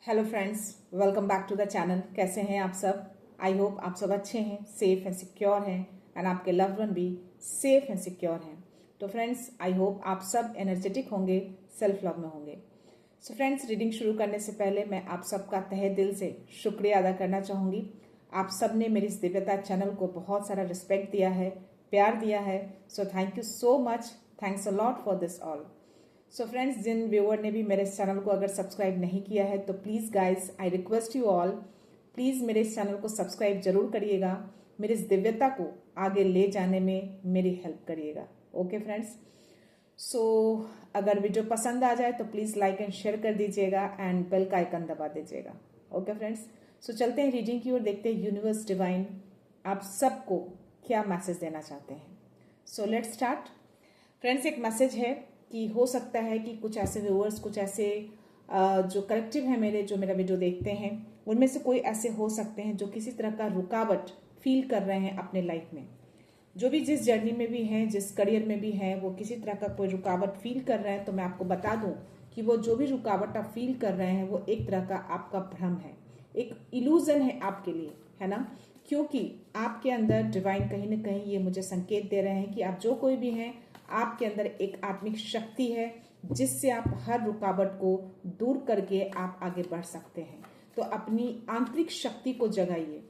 Hello friends, welcome back to the channel. कैसे हैं आप सब? आई होप आप सब अच्छे हैं, सेफ एंड सिक्योर हैं एंड आपके लव्ड वन भी सेफ एंड सिक्योर हैं। तो फ्रेंड्स, आई होप आप सब एनर्जेटिक होंगे, सेल्फ लव में होंगे। सो फ्रेंड्स, रीडिंग शुरू करने से पहले मैं आप सबका तहे दिल से शुक्रिया अदा करना चाहूँगी। आप सब ने मेरी इस दिव्यता चैनल को बहुत सारा रिस्पेक्ट दिया है, प्यार दिया है। So thank you so much, thanks a lot for this all. So friends, जिन व्यूअर ने भी मेरे इस चैनल को अगर सब्सक्राइब नहीं किया है तो please guys, I request you all, please मेरे इस चैनल को सब्सक्राइब जरूर करिएगा। मेरी इस दिव्यता को आगे ले जाने में मेरी हेल्प करिएगा। ओके फ्रेंड्स, सो अगर वीडियो पसंद आ जाए तो प्लीज़ लाइक एंड शेयर कर दीजिएगा एंड बेल का आइकन दबा दीजिएगा। ओके फ्रेंड्स, सो चलते हैं रीडिंग की ओर, देखते हैं यूनिवर्स डिवाइन आप सबको क्या मैसेज देना चाहते हैं। So let's start. फ्रेंड्स, एक मैसेज है कि हो सकता है कि कुछ ऐसे व्यूअर्स, कुछ ऐसे जो कलेक्टिव है मेरे, जो मेरा वीडियो देखते हैं, उनमें से कोई ऐसे हो सकते हैं जो किसी तरह का रुकावट फील कर रहे हैं अपने लाइफ में। जो भी जिस जर्नी में भी हैं, जिस करियर में भी हैं, वो किसी तरह का कोई रुकावट फील कर रहे हैं। तो मैं आपको बता दूं कि वो जो भी रुकावट आप फील कर रहे हैं वो एक तरह का आपका भ्रम है, एक इल्यूजन है आपके लिए, है ना। क्योंकि आपके अंदर डिवाइन कहीं ना कहीं ये मुझे संकेत दे रहे हैं कि आप जो कोई भी हैं, आपके अंदर एक आत्मिक शक्ति है जिससे आप हर रुकावट को दूर करके आप आगे बढ़ सकते हैं। तो अपनी आंतरिक शक्ति को जगाइए।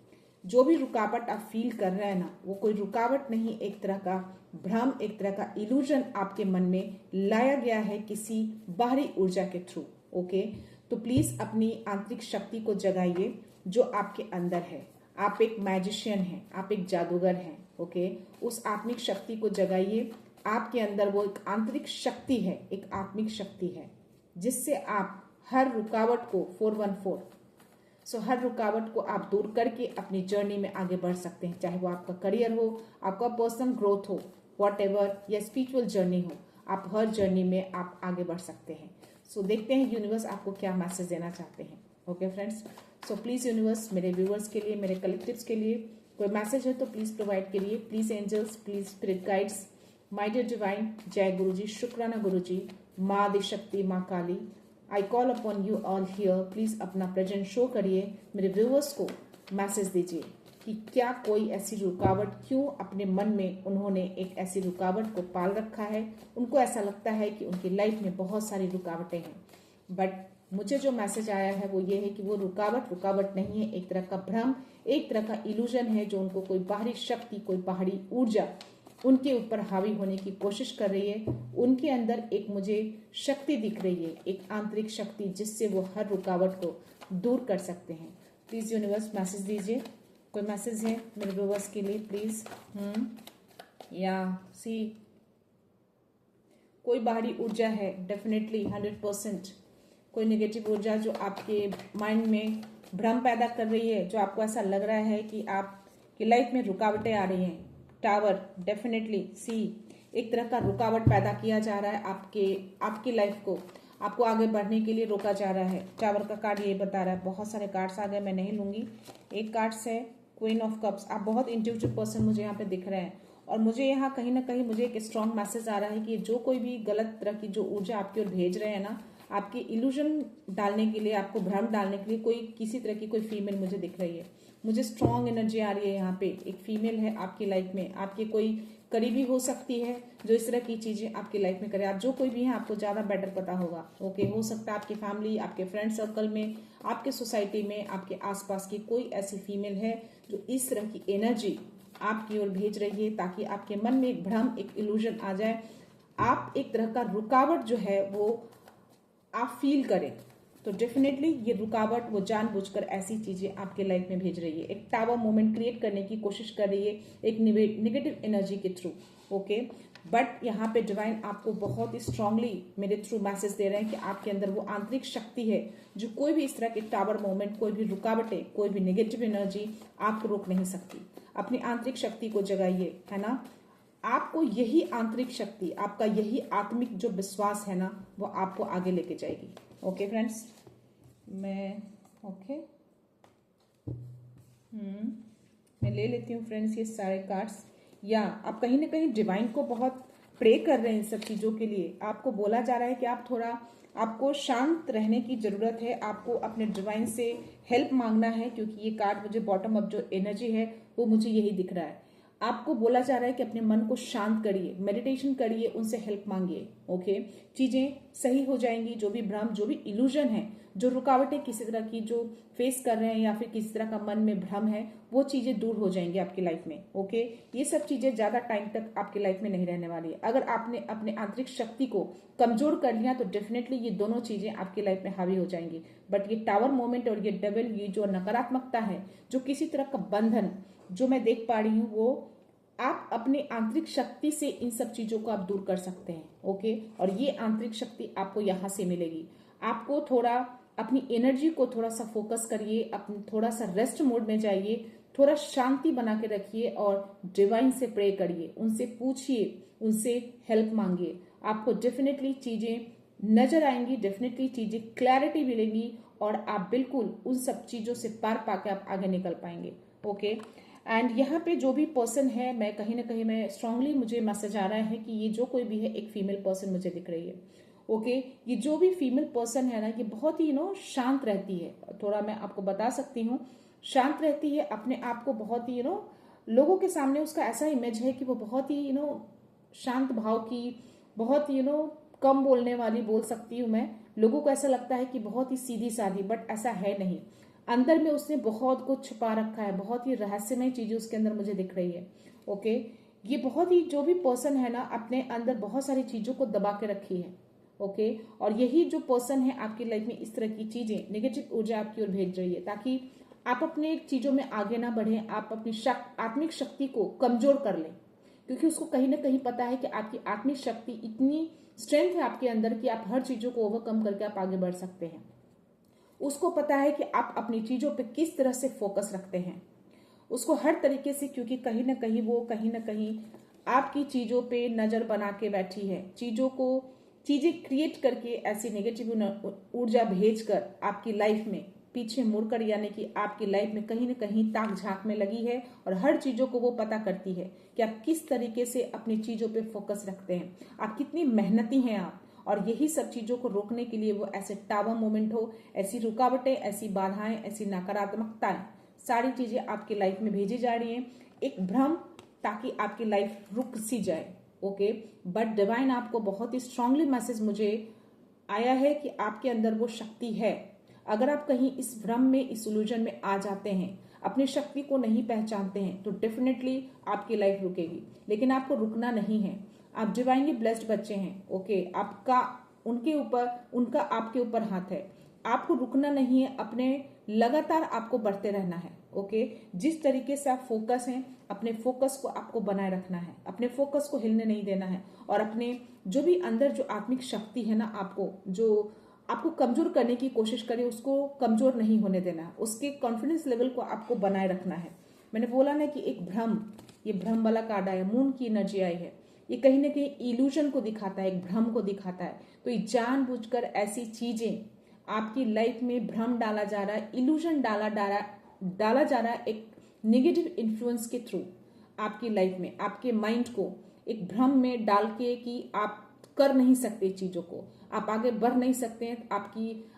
जो भी रुकावट आप फील कर रहे हैं ना, वो कोई रुकावट नहीं, एक तरह का भ्रम, एक तरह का इल्यूजन आपके मन में लाया गया है किसी बाहरी ऊर्जा के थ्रू। ओके, तो प्लीज अपनी आंतरिक शक्ति को जगाइए जो आपके अंदर है। आप एक मैजिशियन हैं, आप एक जादूगर हैं। ओके, उस आत्मिक शक्ति को जगाइए। आपके अंदर वो एक आंतरिक शक्ति है, एक आत्मिक शक्ति है जिससे आप हर रुकावट को 414 हर रुकावट को आप दूर करके अपनी जर्नी में आगे बढ़ सकते हैं। चाहे वो आपका करियर हो, आपका पर्सनल ग्रोथ हो, वॉट एवर, या स्पिरिचुअल जर्नी हो, आप हर जर्नी में आप आगे बढ़ सकते हैं। सो देखते हैं यूनिवर्स आपको क्या मैसेज देना चाहते हैं। Okay friends, so please universe, मेरे व्यूअर्स के लिए, मेरे कलेक्टिव्स के लिए कोई मैसेज है तो प्लीज प्रोवाइड करिए। Please angels, please spirit guides, my dear divine, जय गुरु जी, शुक्राना गुरु जी, माँ आदिशक्ति, माँ Kali, I call upon you all here. Please अपना प्रेजेंट शो करिए, मेरे व्यूअर्स को मैसेज दीजिए कि क्या कोई ऐसी रुकावट, क्यों अपने मन में उन्होंने एक ऐसी रुकावट को पाल रखा है। उनको ऐसा लगता है कि उनकी लाइफ में बहुत सारी रुकावटें हैं, बट मुझे जो मैसेज आया है वो ये है कि वो रुकावट नहीं है, एक तरह का भ्रम, एक तरह का इल्यूजन है जो उनको कोई बाहरी शक्ति, कोई बाहरी ऊर्जा उनके ऊपर हावी होने की कोशिश कर रही है। उनके अंदर एक मुझे शक्ति दिख रही है, एक आंतरिक शक्ति जिससे वो हर रुकावट को दूर कर सकते हैं। प्लीज यूनिवर्स मैसेज दीजिए। कोई मैसेज है मेरे व्यूअर्स के लिए प्लीज। या सी, कोई बाहरी ऊर्जा है, डेफिनेटली 100% कोई नेगेटिव ऊर्जा जो आपके माइंड में भ्रम पैदा कर रही है, जो आपको ऐसा लग रहा है कि आपकी लाइफ में रुकावटें आ रही हैं। टावर, डेफिनेटली सी, एक तरह का रुकावट पैदा किया जा रहा है आपकी लाइफ को, आपको आगे बढ़ने के लिए रोका जा रहा है। टावर का कार्ड ये बता रहा है। बहुत सारे कार्ड्स आ गए, मैं नहीं लूंगी। एक कार्ड्स है क्वीन ऑफ कप्स। आप बहुत इंट्यूटिव पर्सन मुझे यहाँ पे दिख रहे हैं और मुझे यहाँ कहीं ना कहीं मुझे एक स्ट्रॉन्ग मैसेज आ रहा है कि जो कोई भी गलत तरह की जो ऊर्जा आपकी ओर भेज रहे हैं ना, आपकी इल्यूजन डालने के लिए, आपको भ्रम डालने के लिए, कोई किसी तरह की कोई फीमेल मुझे दिख रही है। मुझे स्ट्रॉन्ग एनर्जी आ रही है यहाँ पे। एक फीमेल है आपकी लाइफ में, आपके कोई करीबी हो सकती है जो इस तरह की चीजें आपकी लाइफ में करे। आप जो कोई भी है, आपको ज्यादा बेटर पता होगा। ओके, हो सकता है आपकी फैमिली, आपके फ्रेंड सर्कल में, आपके सोसाइटी में, आपके आसपास की कोई ऐसी फीमेल है जो इस तरह की एनर्जी आपकी ओर भेज रही है ताकि आपके मन में एक भ्रम, एक इल्यूजन आ जाए, आप एक तरह का रुकावट जो है वो आप फील करें। तो डेफिनेटली ये रुकावट वो जानबूझकर ऐसी चीजें आपके लाइफ में भेज रही है, एक टावर मोमेंट क्रिएट करने की कोशिश कर रही है, एक नेगेटिव एनर्जी के थ्रू। ओके, बट यहाँ पे डिवाइन आपको बहुत ही स्ट्रांगली मेरे थ्रू मैसेज दे रहे हैं कि आपके अंदर वो आंतरिक शक्ति है जो कोई भी इस तरह के टावर मोमेंट, कोई भी रुकावटें, कोई भी नेगेटिव एनर्जी आपको रोक नहीं सकती। अपनी आंतरिक शक्ति को जगाइए, है ना। आपको यही आंतरिक शक्ति, आपका यही आत्मिक जो विश्वास है ना, वो आपको आगे लेके जाएगी। ओके फ्रेंड्स, मैं ले लेती हूँ फ्रेंड्स ये सारे कार्ड्स। या आप कहीं ना कहीं डिवाइन को बहुत प्रे कर रहे हैं इन सब चीज़ों के लिए। आपको बोला जा रहा है कि आप थोड़ा आपको शांत रहने की जरूरत है, आपको अपने डिवाइन से हेल्प मांगना है, क्योंकि ये कार्ड मुझे बॉटम अप जो एनर्जी है वो मुझे यही दिख रहा है। आपको बोला जा रहा है कि अपने मन को शांत करिए, मेडिटेशन करिए, उनसे हेल्प मांगिए। ओके, चीजें सही हो जाएंगी। जो भी भ्रम, जो भी इल्यूजन है, जो रुकावटें किसी तरह की जो फेस कर रहे हैं या फिर किसी तरह का मन में भ्रम है, वो चीजें दूर हो जाएंगी आपकी लाइफ में। ओके, ये सब चीजें ज्यादा टाइम तक आपकी लाइफ में नहीं रहने वाली है। अगर आपने अपने आंतरिक शक्ति को कमजोर कर लिया तो डेफिनेटली ये दोनों चीजें आपकी लाइफ में हावी हो जाएंगी। बट ये टावर मोमेंट और ये डबल, ये जो नकारात्मकता है, जो किसी तरह का बंधन जो मैं देख पा रही हूँ, वो आप अपनी आंतरिक शक्ति से इन सब चीजों को आप दूर कर सकते हैं। ओके, और ये आंतरिक शक्ति आपको यहां से मिलेगी। आपको थोड़ा अपनी एनर्जी को थोड़ा सा फोकस करिए, अपने थोड़ा सा रेस्ट मोड में जाइए, थोड़ा शांति बना के रखिए और डिवाइन से प्रे करिए, उनसे पूछिए, उनसे हेल्प मांगिए। आपको डेफिनेटली चीजें नजर आएंगी, डेफिनेटली चीजें क्लैरिटी मिलेंगी और आप बिल्कुल उन सब चीजों से पार पाके आप आगे निकल पाएंगे। ओके, एंड यहाँ पे जो भी पर्सन है, मैं कहीं ना कहीं मैं स्ट्रांगली मुझे मैसेज आ रहा है कि ये जो कोई भी है एक फीमेल पर्सन मुझे दिख रही है। ओके, ये जो भी फीमेल पर्सन है ना, ये बहुत ही शांत रहती है। थोड़ा मैं आपको बता सकती हूँ, शांत रहती है, अपने आप को बहुत ही लोगों के सामने उसका ऐसा इमेज है कि वो बहुत ही शांत भाव की, बहुत ही कम बोलने वाली बोल सकती हूँ मैं। लोगों को ऐसा लगता है कि बहुत ही सीधी सादी, बट ऐसा है नहीं। अंदर में उसने बहुत कुछ छुपा रखा है, बहुत ही रहस्यमय चीजें उसके अंदर मुझे दिख रही है। ओके, ये बहुत ही जो भी पर्सन है ना, अपने अंदर बहुत सारी चीजों को दबा के रखी है। ओके, और यही जो पर्सन है आपकी लाइफ में इस तरह की चीजें, नेगेटिव ऊर्जा आपकी ओर भेज रही है, ताकि आप अपने चीजों में आगे ना बढ़े, आप अपनी आत्मिक शक्ति को कमजोर कर लें। क्योंकि उसको कहीं ना कहीं पता है कि आपकी आत्मिक शक्ति इतनी स्ट्रेंथ है आपके अंदर कि आप हर चीजों को ओवरकम करके आप आगे बढ़ सकते हैं। उसको पता है कि आप अपनी चीजों पे किस तरह से फोकस रखते हैं, उसको हर तरीके से, क्योंकि कहीं ना कहीं वो कहीं ना कहीं आपकी चीजों पे नजर बना के बैठी है, चीजें क्रिएट करके ऐसी नेगेटिव ऊर्जा भेजकर आपकी लाइफ में पीछे मुड़कर, यानी कि आपकी लाइफ में कहीं ना कहीं ताक झांक में लगी है और हर चीजों को वो पता करती है कि आप किस तरीके से अपनी चीजों पे फोकस रखते हैं, आप कितनी मेहनती हैं आप। और यही सब चीजों को रोकने के लिए वो ऐसे टावर मोमेंट हो, ऐसी रुकावटें, ऐसी बाधाएं, ऐसी नकारात्मकताएं, सारी चीजें आपकी लाइफ में भेजी जा रही हैं, एक भ्रम, ताकि आपकी लाइफ रुक सी जाए। ओके, बट डिवाइन आपको बहुत ही स्ट्रांगली मैसेज मुझे आया है कि आपके अंदर वो शक्ति है। अगर आप कहीं इस भ्रम में, इस इल्यूजन में आ जाते हैं, अपनी शक्ति को नहीं पहचानते हैं, तो डेफिनेटली आपकी लाइफ रुकेगी। लेकिन आपको रुकना नहीं है, आप डिवाइनली ब्लेस्ड बच्चे हैं। ओके, आपका उनका आपके ऊपर हाथ है, आपको रुकना नहीं है, अपने लगातार आपको बढ़ते रहना है। ओके, जिस तरीके से आप फोकस हैं, अपने फोकस को आपको बनाए रखना है, अपने फोकस को हिलने नहीं देना है, और अपने जो भी अंदर जो आत्मिक शक्ति है ना, आपको कमजोर करने की कोशिश करें, उसको कमजोर नहीं होने देना है, उसके कॉन्फिडेंस लेवल को आपको बनाए रखना है। मैंने बोला ना कि एक भ्रम, ये भ्रम वाला कार्ड आया, मून की एनर्जी आई है, ये कहीं ना कहीं इल्यूजन को दिखाता है, एक भ्रम को दिखाता है। तो ये जानबूझकर ऐसी चीजें आपकी लाइफ में भ्रम डाला जा रहा है, इल्यूजन डाला जा रहा है, एक नेगेटिव इन्फ्लुएंस के थ्रू आपकी लाइफ में, आपके माइंड को एक भ्रम में डाल के कि आप कर नहीं सकते चीजों को, आप आगे बढ़ नहीं सकते हैं,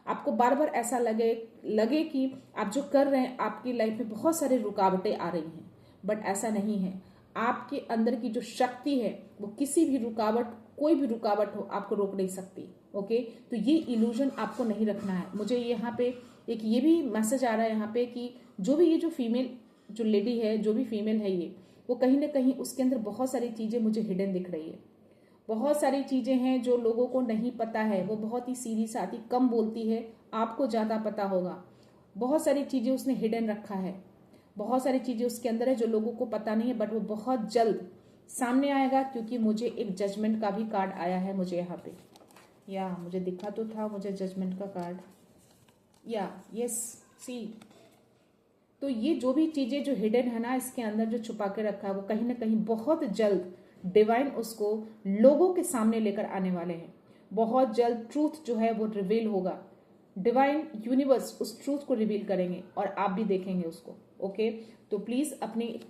आपको बार बार ऐसा लगे कि आप जो कर रहे हैं, आपकी लाइफ में बहुत सारी रुकावटें आ रही हैं। बट ऐसा नहीं है, आपके अंदर की जो शक्ति है वो किसी भी रुकावट, कोई भी रुकावट हो, आपको रोक नहीं सकती। ओके, तो ये इल्यूजन आपको नहीं रखना है। मुझे यहाँ पे एक ये भी मैसेज आ रहा है यहाँ पे कि जो भी ये जो फीमेल जो लेडी है, जो भी फीमेल है ये, वो कहीं ना कहीं उसके अंदर बहुत सारी चीजें मुझे हिडन दिख रही है। बहुत सारी चीजें हैं जो लोगों को नहीं पता है, वो बहुत ही सीधी सादी कम बोलती है, आपको ज्यादा पता होगा। बहुत सारी चीजें उसने हिडन रखा है, बहुत सारी चीजें उसके अंदर है जो लोगों को पता नहीं है, बट वो बहुत जल्द सामने आएगा। क्योंकि मुझे एक जजमेंट का भी कार्ड आया है, मुझे यहाँ पे, या मुझे दिखा तो था मुझे जजमेंट का कार्ड, या यस सी। तो ये जो भी चीजें जो हिडन है ना, इसके अंदर जो छुपा के रखा है, वो कहीं ना कहीं बहुत जल्द डिवाइन उसको लोगों के सामने लेकर आने वाले हैं। बहुत जल्द ट्रूथ जो है वो रिवील होगा, डिवाइन यूनिवर्स उस ट्रूथ को रिवील करेंगे और आप भी देखेंगे उसको। ओके, तो प्लीज अपनी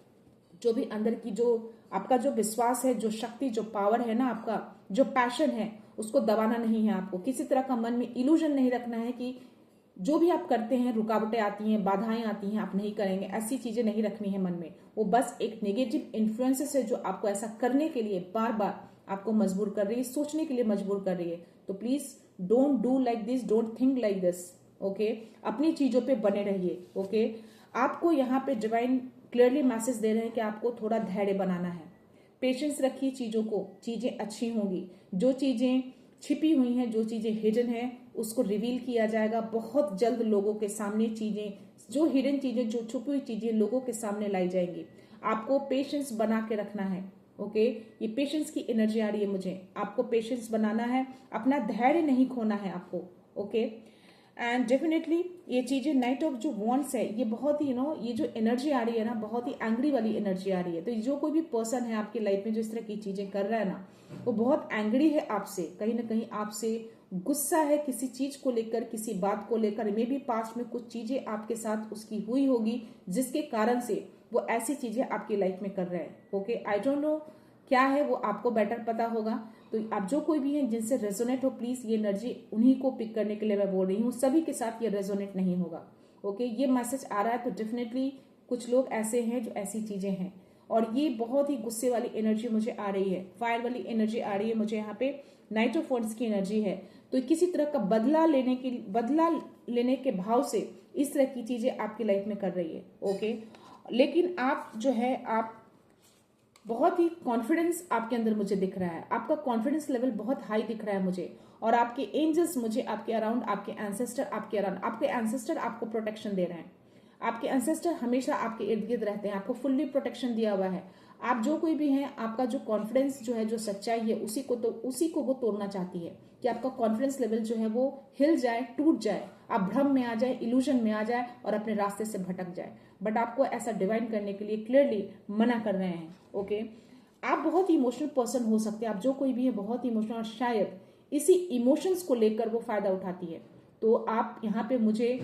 जो भी अंदर की जो आपका जो विश्वास है, जो शक्ति, जो पावर है ना, आपका जो पैशन है, उसको दबाना नहीं है आपको। किसी तरह का मन में इल्यूजन नहीं रखना है कि जो भी आप करते हैं रुकावटें आती हैं, बाधाएं आती हैं, आप नहीं करेंगे, ऐसी चीजें नहीं रखनी है मन में। वो बस एक नेगेटिव इन्फ्लुएंसेस है जो आपको ऐसा करने के लिए बार बार आपको मजबूर कर रही है, सोचने के लिए मजबूर कर रही है। तो please don't do like this, don't think like this. Okay, अपनी चीजों पे बने रहिए। ओके, आपको यहाँ पे डिवाइन क्लियरली मैसेज दे रहे हैं कि आपको थोड़ा धैर्य बनाना है, पेशेंस रखिए चीजों को, चीजें अच्छी होंगी। जो चीजें छिपी हुई हैं, जो चीजें हिडन है, उसको रिवील किया जाएगा बहुत जल्द। लोगों के सामने चीजें, जो हिडन चीजें, जो छुपी हुई चीजें लोगों के सामने लाई जाएंगी। आपको पेशेंस बना के रखना है। ओके, ये पेशेंस की एनर्जी आ रही है मुझे, आपको पेशेंस बनाना है, अपना धैर्य नहीं खोना है आपको। ओके, एंड डेफिनेटली ये चीजें, नाइट ऑफ जो वॉन्ड्स है, ये बहुत ही ये जो एनर्जी आ रही है ना, बहुत ही एंग्री वाली एनर्जी आ रही है। तो जो कोई भी पर्सन है आपकी लाइफ में जो इस तरह की चीजें कर रहा है ना, वो बहुत एंग्री है आपसे, कहीं ना कहीं आपसे गुस्सा है किसी चीज को लेकर, किसी बात को लेकर। मे बी पास्ट में कुछ चीजें आपके साथ उसकी हुई होगी जिसके कारण से वो ऐसी चीजें आपकी लाइफ में कर रहे हैं। ओके, आई डोंट नो क्या है, वो आपको बेटर पता होगा। तो आप जो कोई भी हैं जिनसे रेजोनेट हो, प्लीज ये एनर्जी उन्हीं को पिक करने के लिए मैं बोल रही हूँ, सभी के साथ ये रेजोनेट नहीं होगा। ओके, ये मैसेज आ रहा है तो डेफिनेटली कुछ लोग ऐसे हैं जो ऐसी चीजें हैं, और ये बहुत ही गुस्से वाली एनर्जी मुझे आ रही है, फायर वाली एनर्जी आ रही है मुझे यहाँ पे, नाइट ऑफ वॉन्ड्स की एनर्जी है। तो किसी तरह का बदला लेने के भाव से इस तरह की चीजें आपकी लाइफ में कर रही है। ओके, लेकिन आप जो है, आप बहुत ही कॉन्फिडेंस आपके अंदर मुझे दिख रहा है, आपका कॉन्फिडेंस लेवल बहुत हाई दिख रहा है मुझे। और आपके एंजल्स मुझे आपके अराउंड, आपके एंसेस्टर आपके अराउंड, आपके एंसेस्टर आपको प्रोटेक्शन दे रहे हैं। आपके एंसेस्टर हमेशा आपके इर्द गिर्द रहते हैं, आपको फुल्ली प्रोटेक्शन दिया हुआ है। आप जो कोई भी हैं, आपका जो कॉन्फिडेंस जो है, जो सच्चाई है, उसी को वो तोड़ना चाहती है कि आपका कॉन्फिडेंस लेवल जो है वो हिल जाए, टूट जाए, आप भ्रम में आ जाए, इल्यूजन में आ जाए और अपने रास्ते से भटक जाए। बट आपको ऐसा डिवाइन करने के लिए क्लियरली मना कर रहे हैं। ओके, आप बहुत ही इमोशनल पर्सन हो सकते हैं, आप जो कोई भी है बहुत ही इमोशनल, और शायद इसी इमोशंस को लेकर वो फायदा उठाती है। तो आप यहाँ पे मुझे,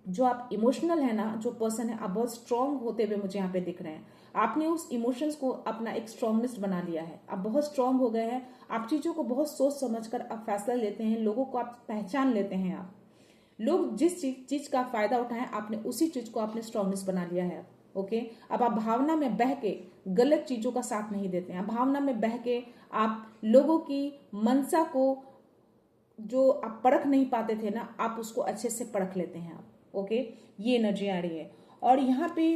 जो आप इमोशनल है ना, जो पर्सन है, आप बहुत स्ट्रांग होते हुए मुझे यहाँ पे दिख रहे हैं। आपने उस इमोशंस को अपना एक स्ट्रांगनेस बना लिया है, आप बहुत स्ट्रांग हो गए हैं। आप चीजों को बहुत सोच समझकर आप फैसला लेते हैं, लोगों को आप पहचान लेते हैं। आप लोग जिस चीज का फायदा उठाएं, आपने उसी चीज को आपने स्ट्रांगनेस बना लिया है। ओके, अब आप भावना में बह के गलत चीजों का साथ नहीं देते हैं। भावना में बह के आप लोगों की मनसा को, जो आप परख नहीं पाते थे ना, आप उसको अच्छे से परख लेते हैं आप। ओके, ये एनर्जी आ रही है। और यहाँ पे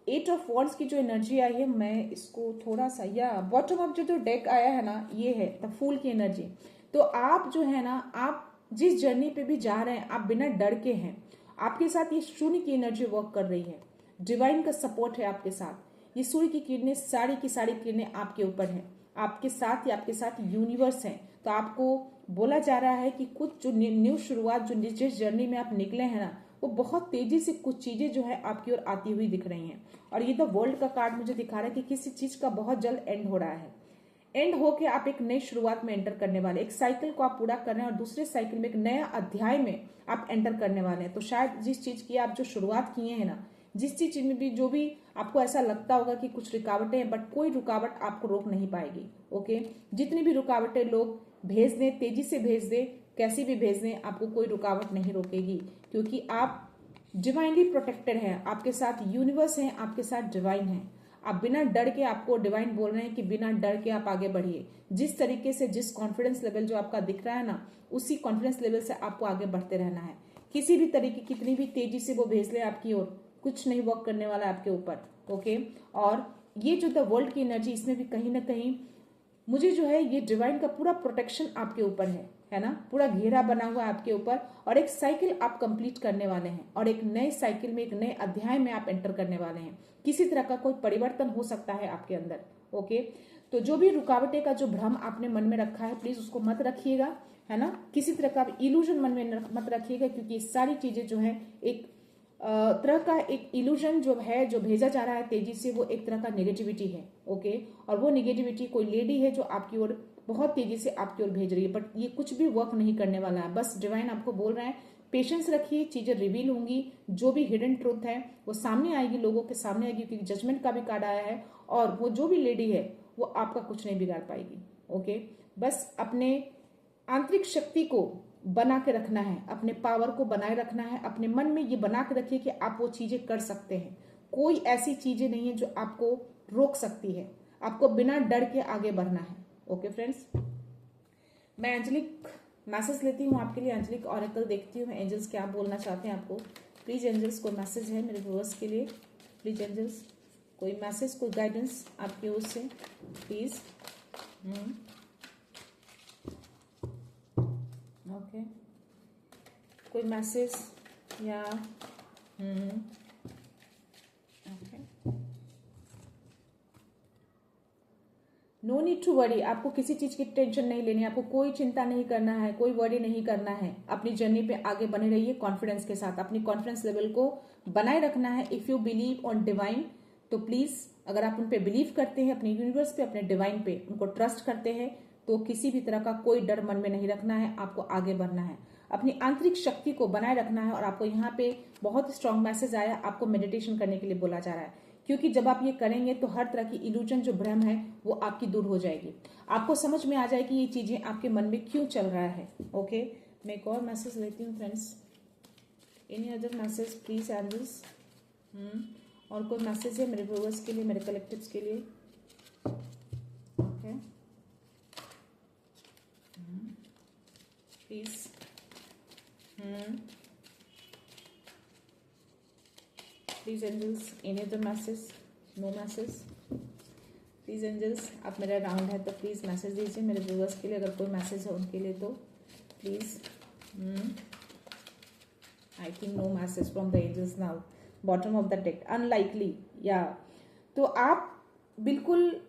एट ऑफ वॉन्ड्स की जो एनर्जी आई है, मैं इसको थोड़ा सा, या बॉटम ऑफ जो डेक आया है ना, ये है द फूल की एनर्जी। तो आप जो है ना, आप जिस जर्नी पे भी जा रहे हैं, आप बिना डर के हैं। आपके साथ ये शून्य की एनर्जी वर्क कर रही है, डिवाइन का सपोर्ट है आपके साथ। ये सूर्य की किरणें, सारी की सारी किरणें आपके ऊपर है, आपके साथ ही आपके साथ यूनिवर्स है। तो आपको बोला जा रहा है कि कुछ जो न्यू शुरुआत, जो जिस जर्नी में आप निकले हैं ना, वो बहुत तेजी से कुछ चीजें जो है आपकी ओर आती हुई दिख रही हैं। और ये द वर्ल्ड का कार्ड मुझे दिखा रहा है कि किसी चीज का बहुत जल्द एंड हो रहा है। एंड होके आप एक नई शुरुआत में एंटर करने वाले, एक साइकिल को आप पूरा कर रहे हैं और दूसरे साइकिल में एक नया अध्याय में आप एंटर करने वाले हैं। तो शायद जिस चीज की आप जो शुरुआत किए हैं ना, जिस चीज में भी, जो भी आपको ऐसा लगता होगा कि कुछ रुकावटें हैं, बट कोई रुकावट आपको रोक नहीं पाएगी। ओके, जितनी भी रुकावटें लोग भेज दें, तेजी से भेज दें, कैसी भी भेज दें, आपको कोई रुकावट नहीं रोकेगी, क्योंकि आप डिवाइनली प्रोटेक्टेड हैं। आपके साथ यूनिवर्स है, आपके साथ डिवाइन है। आप बिना डर के, आपको डिवाइन बोल रहे हैं कि बिना डर के आप आगे बढ़िए। जिस तरीके से, जिस कॉन्फिडेंस लेवल जो आपका दिख रहा है ना, उसी कॉन्फिडेंस लेवल से आपको आगे बढ़ते रहना है। किसी भी तरीके, कितनी भी तेजी से वो भेज ले आपकी ओर, कुछ नहीं वर्क करने वाला आपके ऊपर। ओके, और ये जो द वर्ल्ड की एनर्जी, इसमें भी कहीं ना कहीं मुझे जो है, ये डिवाइन का पूरा प्रोटेक्शन आपके ऊपर है ना, पूरा घेरा बना हुआ है आपके ऊपर। और एक साइकिल आप कंप्लीट करने वाले हैं, और एक नए साइकिल में, एक नए अध्याय में आप एंटर करने वाले हैं। किसी तरह का कोई परिवर्तन हो सकता है आपके अंदर। ओके, तो जो भी रुकावटें का जो भ्रम आपने मन में रखा है, प्लीज उसको मत रखिएगा, है ना। किसी तरह का इल्यूजन मन में मत रखिएगा, क्योंकि ये सारी चीजें जो है, एक तरह का एक इल्यूजन जो है, जो भेजा जा रहा है तेजी से, वो एक तरह का नेगेटिविटी है। ओके, और वो नेगेटिविटी कोई लेडी है जो आपकी ओर बहुत तेजी से आपकी ओर भेज रही है, बट ये कुछ भी वर्क नहीं करने वाला है। बस डिवाइन आपको बोल रहा है, पेशेंस रखिए, चीजें रिवील होंगी, जो भी हिडन ट्रूथ है वो सामने आएगी, लोगों के सामने आएगी, क्योंकि जजमेंट का भी कार्ड आया है। और वो जो भी लेडी है, वो आपका कुछ नहीं बिगाड़ पाएगी। ओके, बस अपने आंतरिक शक्ति को बना के रखना है, अपने पावर को बनाए रखना है। अपने मन में ये बना के रखिए कि आप वो चीजें कर सकते हैं। कोई ऐसी चीजें नहीं है जो आपको रोक सकती है। आपको बिना डर के आगे बढ़ना है। ओके फ्रेंड्स, मैं एंजलिक मैसेज लेती हूँ आपके लिए, एंजलिक ऑरेकल देखती हूँ। एंजल्स क्या बोलना चाहते हैं आपको। प्लीज एंजल्स, कोई मैसेज है मेरे व्यूअर्स के लिए। प्लीज एंजल्स, कोई मैसेज, कोई गाइडेंस आपकी ओर से प्लीज। ओके, कोई मैसेज या okay. No need to worry, आपको किसी चीज की टेंशन नहीं लेनी है, आपको कोई चिंता नहीं करना है, कोई वरी नहीं करना है। अपनी जर्नी पे आगे बने रहिए कॉन्फिडेंस के साथ, अपनी कॉन्फिडेंस लेवल को बनाए रखना है। If you believe on divine, तो प्लीज, अगर आप उन पे बिलीव करते हैं, अपने यूनिवर्स पे, अपने डिवाइन पे, उनको ट्रस्ट करते हैं, तो किसी भी तरह का कोई डर मन में नहीं रखना है। आपको आगे बढ़ना है, अपनी आंतरिक शक्ति को बनाए रखना है। और आपको यहाँ पे बहुत स्ट्रांग मैसेज आया, आपको मेडिटेशन करने के लिए बोला जा रहा है, क्योंकि जब आप ये करेंगे तो हर तरह की इल्यूजन, जो भ्रम है, वो आपकी दूर हो जाएगी। आपको समझ में आ जाएगी ये चीजें आपके मन में क्यों चल रहा है। ओके, मैं एक और मैसेज लेती हूँ friends. Any other message please angels. और कोई मैसेज है मेरे व्यूअर्स के लिए, मेरे कलेक्टिव्स के लिए। Okay please. Please angels, any other message, no message. Please angels, आप मेरा राउंड है तो प्लीज मैसेज दीजिए मेरे व्यूअर्स के लिए, अगर कोई मैसेज है उनके लिए तो please. I think no message from the angels now. Bottom of the deck, unlikely, या तो आप बिल्कुल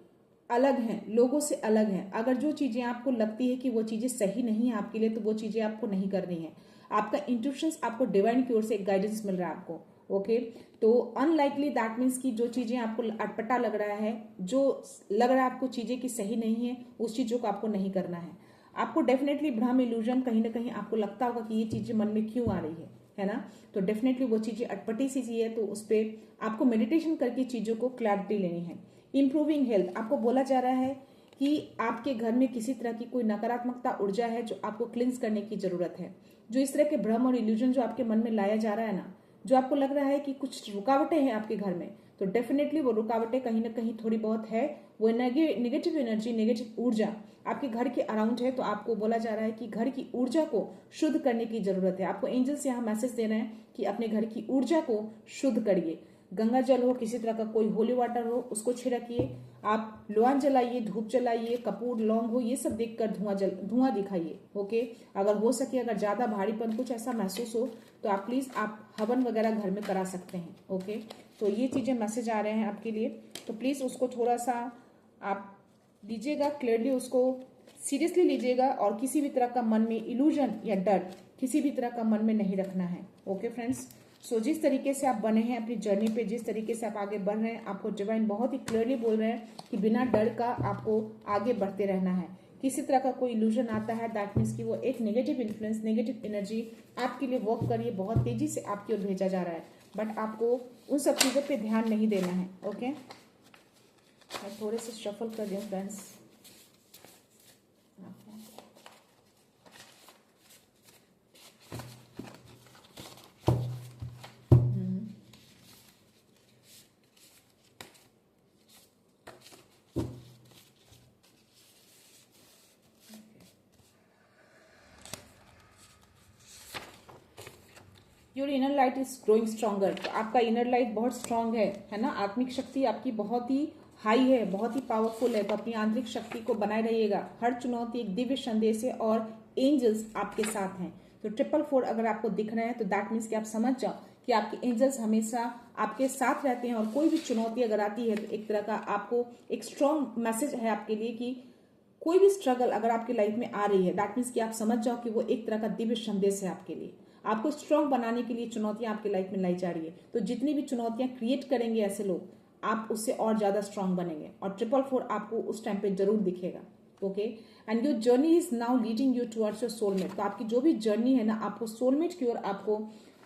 अलग हैं, लोगों से अलग हैं। अगर जो चीजें आपको लगती है कि वो चीजें सही नहीं है आपके लिए, तो वो चीजें आपको नहीं करनी है। आपका इंट्यूशंस, आपको डिवाइन की ओर से एक गाइडेंस मिल रहा है आपको। ओके, तो अनलाइकली दैट मीन्स कि जो चीजें आपको अटपटा लग रहा है, जो लग रहा है आपको चीजें की सही नहीं है, उस चीजों को आपको नहीं करना है। आपको डेफिनेटली भ्रम, इल्यूजन, कहीं ना कहीं आपको लगता होगा कि ये चीजें मन में क्यों आ रही है ना। तो डेफिनेटली वो चीजें अटपटी सी चीज है, तो उस पर आपको मेडिटेशन करके चीजों को क्लैरिटी लेनी है। इंप्रूविंग हेल्थ, आपको बोला जा रहा है कि आपके घर में किसी तरह की कोई नकारात्मकता ऊर्जा है जो आपको क्लिंस करने की जरूरत है। जो इस तरह के भ्रम और इल्यूजन जो आपके मन में लाया जा रहा है ना, जो आपको लग रहा है कि कुछ रुकावटें हैं आपके घर में, तो डेफिनेटली वो रुकावटें कहीं ना कहीं थोड़ी बहुत है। वो नेगेटिव एनर्जी, नेगेटिव ऊर्जा आपके घर के अराउंड है। तो आपको बोला जा रहा है कि घर की ऊर्जा को शुद्ध करने की जरूरत है। आपको एंजल्स यहाँ मैसेज दे रहे हैं कि अपने घर की ऊर्जा को शुद्ध करिए। गंगा जल हो, किसी तरह का कोई होली वाटर हो, उसको छिड़किए। आप लोआन जलाइए, धूप जलाइए, कपूर, लौंग हो, ये सब देखकर धुआं दिखाइए। ओके, अगर हो सके, अगर ज्यादा भारीपन कुछ ऐसा महसूस हो, तो आप प्लीज आप हवन वगैरह घर में करा सकते हैं। ओके, तो ये चीजें मैसेज आ रहे हैं आपके लिए, तो प्लीज उसको थोड़ा सा आप लीजिएगा, क्लियरली उसको सीरियसली लीजिएगा, और किसी भी तरह का मन में इल्यूजन या डर किसी भी तरह का मन में नहीं रखना है। ओके फ्रेंड्स, सो जिस तरीके से आप बने हैं अपनी जर्नी पे, जिस तरीके से आप आगे बढ़ रहे हैं, आपको डिवाइन बहुत ही क्लियरली बोल रहे हैं कि बिना डर का आपको आगे बढ़ते रहना है। किसी तरह का कोई इल्यूजन आता है, दैट मीन्स कि वो एक नेगेटिव इन्फ्लुएंस, नेगेटिव एनर्जी आपके लिए वर्क करिए, बहुत तेजी से आपकी ओर भेजा जा रहा है, बट आपको उन सब चीज़ों पे ध्यान नहीं देना है। ओके, मैं थोड़े से शफल कर रही हूँ friends. Your inner light is growing stronger. तो आपका इनर लाइट बहुत स्ट्रांग है ना। आत्मिक शक्ति आपकी बहुत ही हाई है, बहुत ही पावरफुल है। तो अपनी आंतरिक शक्ति को बनाए रहिएगा। हर चुनौती एक दिव्य संदेश है, और एंजल्स आपके साथ हैं। तो 444 अगर आपको दिख रहे हैं, तो दैट मीन्स कि आप समझ जाओ कि आपके एंजल्स हमेशा आपके साथ रहते हैं। और कोई भी चुनौती अगर आती है, तो एक तरह का आपको एक स्ट्रॉन्ग मैसेज है आपके लिए कि कोई भी स्ट्रगल अगर आपकी लाइफ में आ रही है, दैट मीन्स कि आप समझ जाओ कि वो एक तरह का दिव्य संदेश है आपके लिए। आपको स्ट्रांग बनाने के लिए चुनौतियां आपकी लाइफ में लाई जा रही है। तो जितनी भी चुनौतियां क्रिएट करेंगे ऐसे लोग, आप उससे और ज्यादा स्ट्रांग बनेंगे, और 444 आपको उस टाइम पे जरूर दिखेगा। Okay, and your journey is now leading you towards your soulmate. तो आपकी जो भी जर्नी है ना, आपको सोलमेट की ओर आपको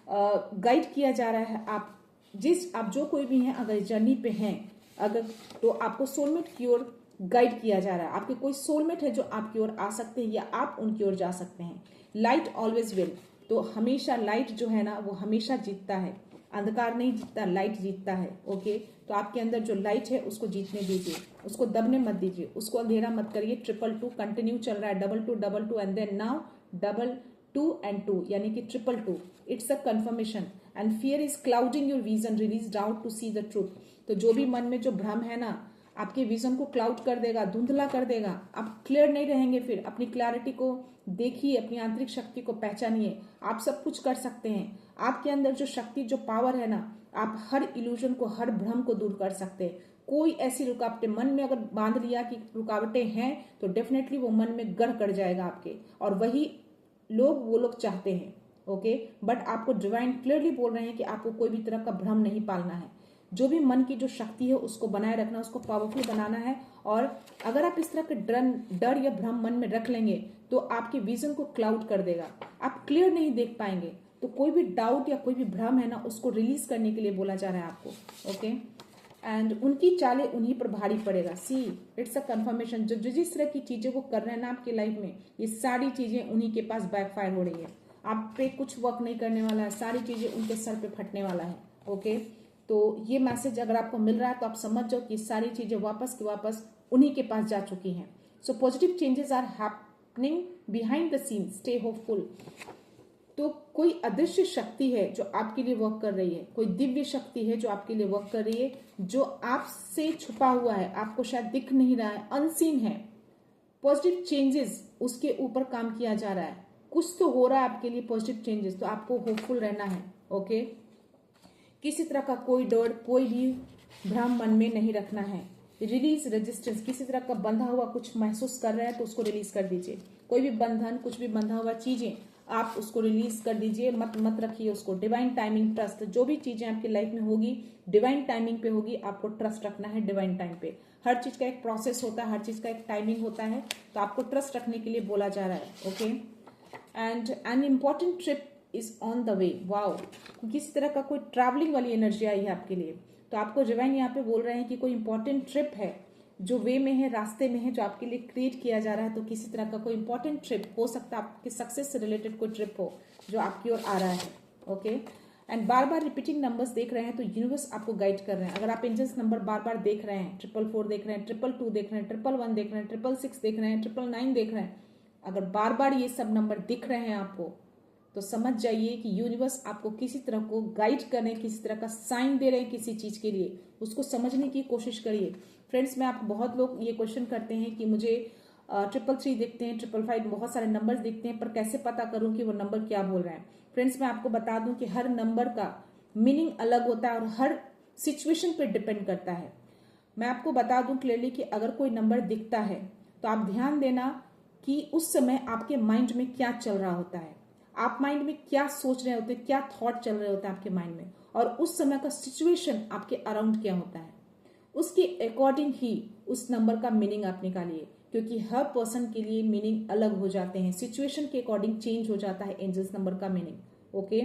गाइड किया जा रहा है। आप जो कोई भी हैं, अगर जर्नी पे हैं अगर, तो आपको सोलमेट की ओर गाइड किया जा रहा है। आपके कोई सोलमेट है जो आपकी ओर आ सकते हैं या आप उनकी ओर जा सकते हैं। लाइट ऑलवेज विल, तो हमेशा लाइट जो है ना वो हमेशा जीतता है, अंधकार नहीं जीतता, लाइट जीतता है। ओके, तो आपके अंदर जो लाइट है उसको जीतने दीजिए, उसको दबने मत दीजिए, उसको अंधेरा मत करिए। 222 कंटिन्यू चल रहा है, 2222 एंड देन नाउ 22 and 2 यानी कि 222। It's a confirmation and fear is clouding your vision, release doubt to see the truth. तो जो भी मन में जो भ्रम है ना आपके विजन को क्लाउड कर देगा, धुंधला कर देगा, आप क्लियर नहीं रहेंगे। फिर अपनी क्लैरिटी को देखिए, अपनी आंतरिक शक्ति को पहचानिए। आप सब कुछ कर सकते हैं। आपके अंदर जो शक्ति, जो पावर है ना, आप हर इल्यूजन को, हर भ्रम को दूर कर सकते हैं। कोई ऐसी रुकावटें मन में अगर बांध लिया कि रुकावटें हैं तो डेफिनेटली वो मन में गढ़ कर जाएगा आपके, और वही वो लोग चाहते हैं। ओके, बट आपको डिवाइन क्लियरली बोल रहे हैं कि आपको कोई भी तरह का भ्रम नहीं पालना है। जो भी मन की जो शक्ति है उसको बनाए रखना, उसको पावरफुल बनाना है। और अगर आप इस तरह के डर या भ्रम मन में रख लेंगे तो आपके विजन को क्लाउड कर देगा, आप क्लियर नहीं देख पाएंगे। तो कोई भी डाउट या कोई भी भ्रम है ना उसको रिलीज करने के लिए बोला जा रहा है आपको। ओके, एंड उनकी चालें उन्हीं पर भारी पड़ेगा। सी, इट्स अ कंफर्मेशन। जो जिस तरह की चीजें वो कर रहे हैं ना आपकी लाइफ में, ये सारी चीजें उन्हीं के पास बैकफायर हो रही है। आप पे कुछ वर्क नहीं करने वाला है, सारी चीजें उनके सर पे फटने वाला है। ओके, तो ये मैसेज अगर आपको मिल रहा है तो आप समझ जाओ कि सारी चीजें वापस की वापस उन्हीं के पास जा चुकी हैं। So positive changes are happening behind the scene, stay hopeful. तो कोई अदृश्य शक्ति है जो आपके लिए वर्क कर रही है, कोई दिव्य शक्ति है जो आपके लिए वर्क कर रही है, जो आपसे छुपा हुआ है, आपको शायद दिख नहीं रहा है, अनसीन है। पॉजिटिव चेंजेस उसके ऊपर काम किया जा रहा है, कुछ तो हो रहा है आपके लिए पॉजिटिव चेंजेस, तो आपको होपफुल रहना है। ओके, किसी तरह का कोई डर, कोई भी भ्रम मन में नहीं रखना है। रिलीज रेजिस्टेंस, किसी तरह का बंधा हुआ कुछ महसूस कर रहे हैं तो उसको रिलीज कर दीजिए। कोई भी बंधन, कुछ भी बंधा हुआ चीजें आप उसको रिलीज कर दीजिए, मत रखिए उसको। डिवाइन टाइमिंग, ट्रस्ट, जो भी चीजें आपकी लाइफ में होगी डिवाइन टाइमिंग पे होगी, आपको ट्रस्ट रखना है डिवाइन टाइम पे। हर चीज का एक प्रोसेस होता है, हर चीज का एक टाइमिंग होता है, तो आपको ट्रस्ट रखने के लिए बोला जा रहा है। Okay, and an important trip is on the way. Wow, किसी तरह का कोई ट्रैवलिंग वाली एनर्जी आई है आपके लिए, तो आपको डिवाइन यहाँ पे बोल रहे हैं कि कोई इंपॉर्टेंट ट्रिप है जो वे में है, रास्ते में है, जो आपके लिए क्रिएट किया जा रहा है। तो किसी तरह का कोई इंपॉर्टेंट ट्रिप हो सकता है, आपकी सक्सेस से रिलेटेड कोई ट्रिप हो जो आपकी ओर आ रहा है। Okay, and bar bar repeating numbers देख रहे हैं तो यूनिवर्स आपको गाइड कर रहे हैं। अगर आप एंजल्स नंबर बार बार देख रहे हैं, 444 देख रहे हैं, 222 देख रहे हैं, 111 देख रहे हैं, 666 देख रहे हैं, 999 देख रहे हैं, अगर बार बार ये सब नंबर दिख रहे हैं आपको, तो समझ जाइए कि यूनिवर्स आपको किसी तरह को गाइड कर रहे हैं, किसी तरह का साइन दे रहे हैं किसी चीज के लिए। उसको समझने की कोशिश करिए। फ्रेंड्स, मैं आपको, बहुत लोग ये क्वेश्चन करते हैं कि मुझे 333 दिखते हैं, 555, बहुत सारे नंबर्स दिखते हैं, पर कैसे पता करूं कि वो नंबर क्या बोल रहे हैं। फ्रेंड्स, मैं आपको बता दूं कि हर नंबर का मीनिंग अलग होता है और हर सिचुएशन पे डिपेंड करता है। मैं आपको बता दूं क्लियरली कि अगर कोई नंबर दिखता है तो आप ध्यान देना कि उस समय आपके माइंड में क्या चल रहा होता है, आप माइंड में क्या सोच रहे होते हैं, क्या थॉट चल रहे होते हैं आपके माइंड में, और उस समय का सिचुएशन आपके अराउंड क्या होता है, उसके अकॉर्डिंग ही उस नंबर का मीनिंग आप निकालिए। क्योंकि हर पर्सन के लिए मीनिंग अलग हो जाते हैं, सिचुएशन के अकॉर्डिंग चेंज हो जाता है एंजल्स नंबर का मीनिंग। ओके,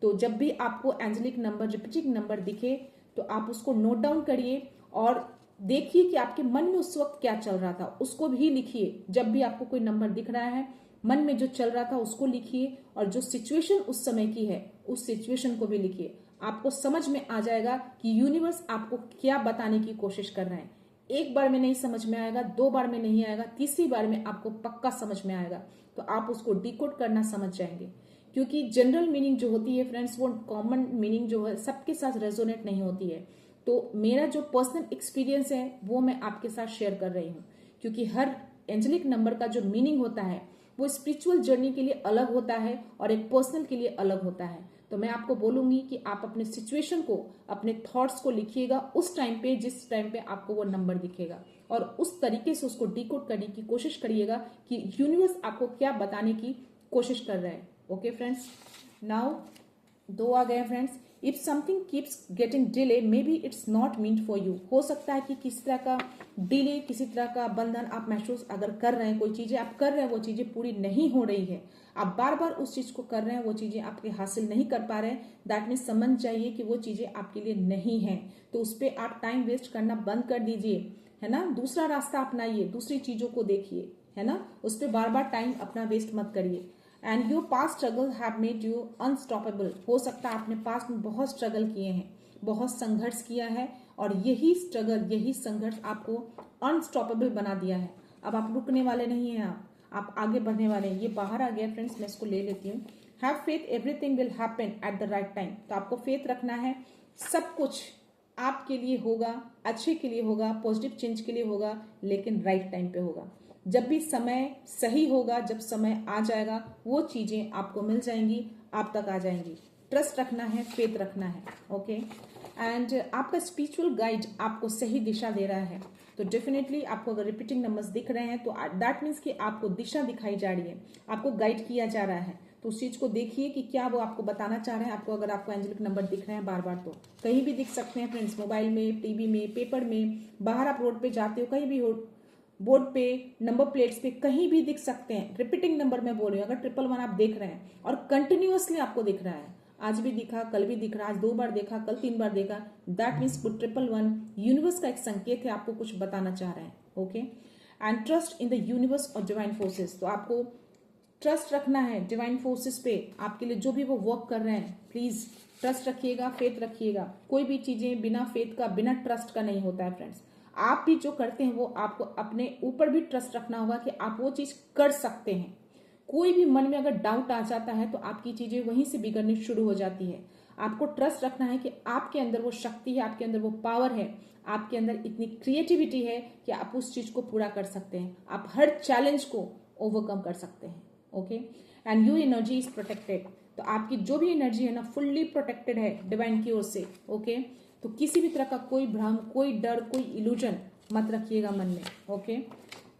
तो जब भी आपको एंजेलिक नंबर, रिपीटिंग नंबर दिखे तो आप उसको नोट डाउन करिए और देखिए कि आपके मन में उस वक्त क्या चल रहा था, उसको भी लिखिए। जब भी आपको कोई नंबर दिख रहा है, मन में जो चल रहा था उसको लिखिए, और जो सिचुएशन उस समय की है उस सिचुएशन को भी लिखिए। आपको समझ में आ जाएगा कि यूनिवर्स आपको क्या बताने की कोशिश कर रहे हैं। एक बार में नहीं समझ में आएगा, 2 बार में नहीं आएगा, तीसरी बार में आपको पक्का समझ में आएगा। तो आप उसको डिकोड करना समझ जाएंगे। क्योंकि जनरल मीनिंग जो होती है फ्रेंड्स, वो कॉमन मीनिंग जो है सबके साथ रेजोनेट नहीं होती है। तो मेरा जो पर्सनल एक्सपीरियंस है वो मैं आपके साथ शेयर कर रही हूँ। क्योंकि हर एंजेलिक नंबर का जो मीनिंग होता है वो स्पिरिचुअल जर्नी के लिए अलग होता है और एक पर्सनल के लिए अलग होता है। तो मैं आपको बोलूंगी कि आप अपने सिचुएशन को, अपने थॉट्स को लिखिएगा उस टाइम पे जिस टाइम पे आपको वो नंबर दिखेगा, और उस तरीके से उसको डिकोड करने की कोशिश करिएगा कि यूनिवर्स आपको क्या बताने की कोशिश कर रहा है। ओके फ्रेंड्स, नाउ 2 आ गए friends. If something keeps getting delay maybe it's not meant for you. हो सकता है कि किसी तरह का डिले, किसी तरह का बंधन आप महसूस अगर कर रहे हैं, कोई चीजें आप कर रहे हैं वो चीजें पूरी नहीं हो रही है, आप बार बार उस चीज को कर रहे हैं, वो चीजें आपके हासिल नहीं कर पा रहे हैं, दैट मीन्स समझ जाइए कि वो चीजें आपके लिए नहीं है। तो उस पर आप टाइम वेस्ट करना बंद कर दीजिए। है ना, दूसरा रास्ता अपनाइए, दूसरी चीजों को देखिए, है ना, उस पर बार बार टाइम अपना वेस्ट मत करिए। And your past struggle have made you unstoppable. हो सकता है आपने पास्ट में बहुत स्ट्रगल किए हैं, बहुत संघर्ष किया है, और यही स्ट्रगल, यही संघर्ष आपको अनस्टॉपेबल बना दिया है। अब आप रुकने वाले नहीं हैं, आप आगे बढ़ने वाले हैं। ये बाहर आ गया फ्रेंड्स, मैं इसको ले लेती हूँ। Have faith, everything will happen at the right time. तो आपको फेथ रखना है, सब कुछ आपके लिए होगा, अच्छे के लिए होगा, पॉजिटिव चेंज के लिए होगा, लेकिन राइट टाइम पे होगा। जब भी समय सही होगा, जब समय आ जाएगा, वो चीजें आपको मिल जाएंगी, आप तक आ जाएंगी। ट्रस्ट रखना है, फेथ रखना है। ओके, एंड आपका स्पिरिचुअल गाइड आपको सही दिशा दे रहा है। तो डेफिनेटली आपको अगर रिपीटिंग नंबर्स दिख रहे हैं तो दैट मीन्स कि आपको दिशा दिखाई जा रही है, आपको गाइड किया जा रहा है। तो उस चीज को देखिए कि क्या वो आपको बताना चाह रहे हैं। आपको अगर आपको एंजेलिक नंबर दिख रहे हैं बार बार, तो कहीं भी दिख सकते हैं फ्रेंड्स, मोबाइल में, टीवी में, पेपर में, बाहर आप रोड पे जाते हो, कहीं भी हो, बोर्ड पे, नंबर प्लेट्स पे, कहीं भी दिख सकते हैं। रिपीटिंग नंबर मैं बोल रही हूँ, अगर 111 आप देख रहे हैं और कंटिन्यूअसली आपको दिख रहा है, आज भी दिखा, कल भी दिख रहा, आज 2 बार देखा, कल 3 बार देखा, दैट मीन्स 111 यूनिवर्स का एक संकेत है, आपको कुछ बताना चाह रहे हैं। Okay, and trust in the universe और डिवाइन फोर्सेस। तो आपको ट्रस्ट रखना है डिवाइन फोर्सेस पे, आपके लिए जो भी वो वर्क कर रहे हैं, प्लीज ट्रस्ट रखिएगा, फेथ रखिएगा। कोई भी चीजें बिना फेथ का, बिना ट्रस्ट का नहीं होता है फ्रेंड्स। आप भी जो करते हैं वो आपको अपने ऊपर भी ट्रस्ट रखना होगा कि आप वो चीज कर सकते हैं। कोई भी मन में अगर डाउट आ जाता है तो आपकी चीजें वहीं से बिगड़नी शुरू हो जाती है। आपको ट्रस्ट रखना है कि आपके अंदर वो शक्ति है, आपके अंदर वो पावर है, आपके अंदर इतनी क्रिएटिविटी है कि आप उस चीज को पूरा कर सकते हैं, आप हर चैलेंज को ओवरकम कर सकते हैं। Okay, and your energy is protected. तो आपकी जो भी एनर्जी है ना, फुल्ली प्रोटेक्टेड है डिवाइन की ओर से। ओके, तो किसी भी तरह का कोई भ्रम, कोई डर, कोई इल्यूजन मत रखिएगा मन में। Okay,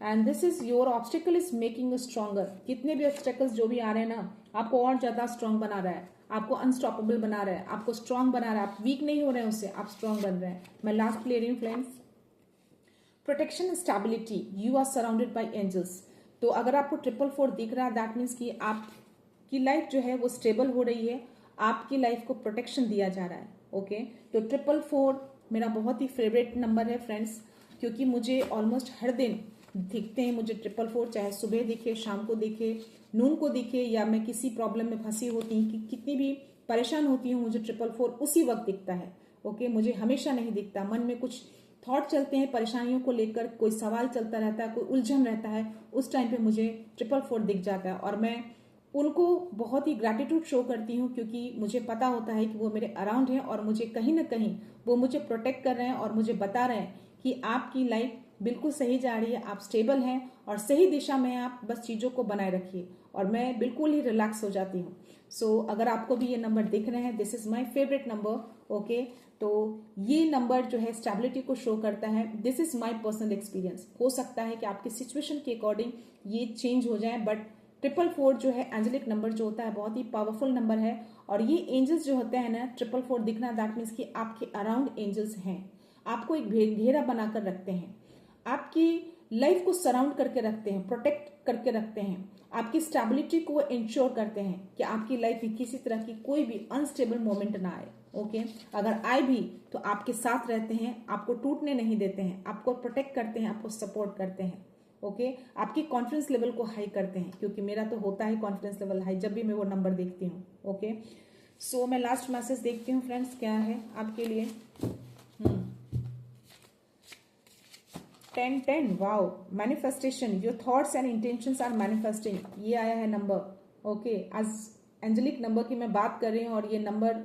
and this is your obstacle is making you stronger. कितने भी ऑब्स्टिकल्स जो भी आ रहे हैं ना, आपको और ज्यादा स्ट्रांग बना रहा है, आपको अनस्टॉपेबल बना रहा है, आपको स्ट्रांग बना रहा है। आप वीक नहीं हो रहे हैं उससे, आप स्ट्रांग बन रहे हैं। मैं लास्ट ले रही हूँ friends, protection and stability, you are surrounded by angels. तो अगर आपको 444 दिख रहा है, दैट मीन्स कि आपकी लाइफ जो है वो स्टेबल हो रही है, आपकी लाइफ को प्रोटेक्शन दिया जा रहा है। ओके, तो 444 मेरा बहुत ही फेवरेट नंबर है फ्रेंड्स, क्योंकि मुझे ऑलमोस्ट हर दिन दिखते हैं मुझे 444, चाहे सुबह दिखे, शाम को दिखे, नून को दिखे, या मैं किसी प्रॉब्लम में फंसी होती हूँ, कि कितनी भी परेशान होती हूँ, मुझे 444 उसी वक्त दिखता है। ओके, मुझे हमेशा नहीं दिखता। मन में कुछ थॉट चलते हैं, परेशानियों को लेकर कोई सवाल चलता रहता है, कोई उलझन रहता है, उस टाइम पे मुझे 444 दिख जाता है, और मैं उनको बहुत ही ग्रैटिट्यूड शो करती हूँ, क्योंकि मुझे पता होता है कि वो मेरे अराउंड है और मुझे कहीं ना कहीं वो मुझे प्रोटेक्ट कर रहे हैं और मुझे बता रहे हैं कि आपकी लाइफ बिल्कुल सही जा रही है, आप स्टेबल हैं और सही दिशा में, आप बस चीजों को बनाए रखिए। और मैं बिल्कुल ही रिलैक्स हो जाती हूँ। सो अगर आपको भी ये नंबर दिख रहे हैं, this is my favourite number. Okay, तो ये नंबर जो है स्टेबिलिटी को शो करता है। This is my personal experience. हो सकता है कि आपकी सिचुएशन के अकॉर्डिंग ये चेंज हो जाए, बट 444 जो है एंजेलिक नंबर जो होता है, बहुत ही पावरफुल नंबर है। और ये एंजल्स जो होते हैं ना, 444 दिखना, दैट मीन्स कि आपके अराउंड एंजल्स हैं, आपको एक घेरा बनाकर रखते हैं, आपकी लाइफ को सराउंड करके रखते हैं, प्रोटेक्ट करके रखते हैं, आपकी स्टेबिलिटी को इंश्योर करते हैं कि आपकी लाइफ में किसी तरह की कोई भी अनस्टेबल मोमेंट ना आए। ओके, अगर आए भी तो आपके साथ रहते हैं, आपको टूटने नहीं देते हैं, आपको प्रोटेक्ट करते हैं, आपको सपोर्ट करते हैं। ओके, आपकी कॉन्फिडेंस लेवल को हाई करते हैं, क्योंकि मेरा तो होता है कॉन्फिडेंस लेवल हाई जब भी मैं वो नंबर देखती हूँ। ओके, सो मैं लास्ट मैसेज देखती हूँ फ्रेंड्स, क्या है आपके लिए। 1010, wow, manifestation, your thoughts and intentions are manifesting, ये आया है नंबर। ओके, आज एंजेलिक नंबर की मैं बात कर रही हूँ, और ये नंबर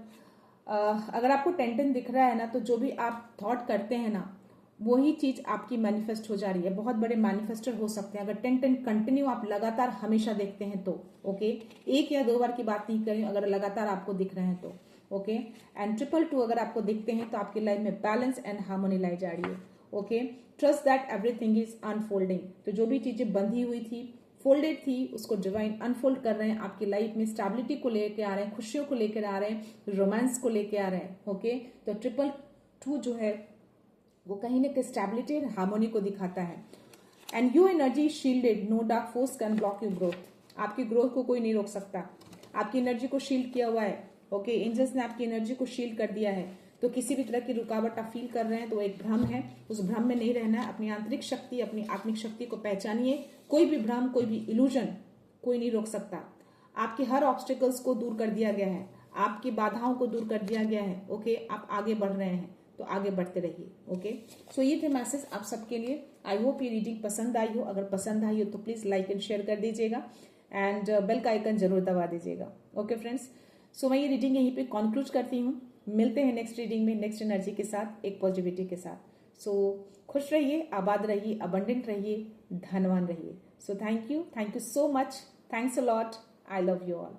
अगर आपको 1010 दिख रहा है ना, तो जो भी आप थॉट करते हैं ना, वही चीज आपकी मैनिफेस्ट हो जा रही है। बहुत बड़े मैनिफेस्टर हो सकते हैं अगर 1010 कंटिन्यू आप लगातार हमेशा देखते हैं तो। ओके, 1 या 2 बार की बात नहीं कर रही हूँ, अगर लगातार आपको दिख रहे हैं तो। ओके, एंड 222 अगर आपको दिखते हैं तो आपकी लाइफ में बैलेंस एंड हार्मोनी लाई जा रही है। Okay, trust that everything is unfolding. तो जो भी चीजें बंधी हुई थी, फोल्डेड थी, उसको डिवाइन अनफोल्ड कर रहे हैं, आपकी लाइफ में स्टेबिलिटी को लेकर आ रहे हैं, खुशियों को लेकर आ रहे हैं, रोमांस को लेकर आ रहे हैं। ओके, तो 222 जो है वो कहीं ना कहीं स्टेबिलिटी और हार्मोनी को दिखाता है। And your energy shielded, no dark force can block you growth. आपकी ग्रोथ को कोई नहीं रोक सकता, आपकी एनर्जी को शील्ड किया हुआ है। ओके, एंजल्स ने आपकी एनर्जी को शील्ड कर दिया है। तो किसी भी तरह की रुकावट आप फील कर रहे हैं तो एक भ्रम है, उस भ्रम में नहीं रहना है। अपनी आंतरिक शक्ति, अपनी आत्मिक शक्ति को पहचानिए। कोई भी भ्रम, कोई भी इल्यूजन कोई नहीं रोक सकता। आपके हर ऑब्स्टिकल्स को दूर कर दिया गया है, आपकी बाधाओं को दूर कर दिया गया है। ओके, आप आगे बढ़ रहे हैं तो आगे बढ़ते रहिए। ओके, सो ये थे मैसेज आप सबके लिए। आई होप ये रीडिंग पसंद आई हो। अगर पसंद आई हो तो प्लीज लाइक एंड शेयर कर दीजिएगा एंड बेल का आइकन जरूर दबा दीजिएगा। ओके फ्रेंड्स, सो मैं ये रीडिंग यहीं पे कंक्लूड करती हूँ। मिलते हैं नेक्स्ट रीडिंग में नेक्स्ट एनर्जी के साथ, एक पॉजिटिविटी के साथ। सो खुश रहिए, आबाद रहिए, अबंडेंट रहिए, धनवान रहिए। सो thank you so much, thanks a lot, I love you all.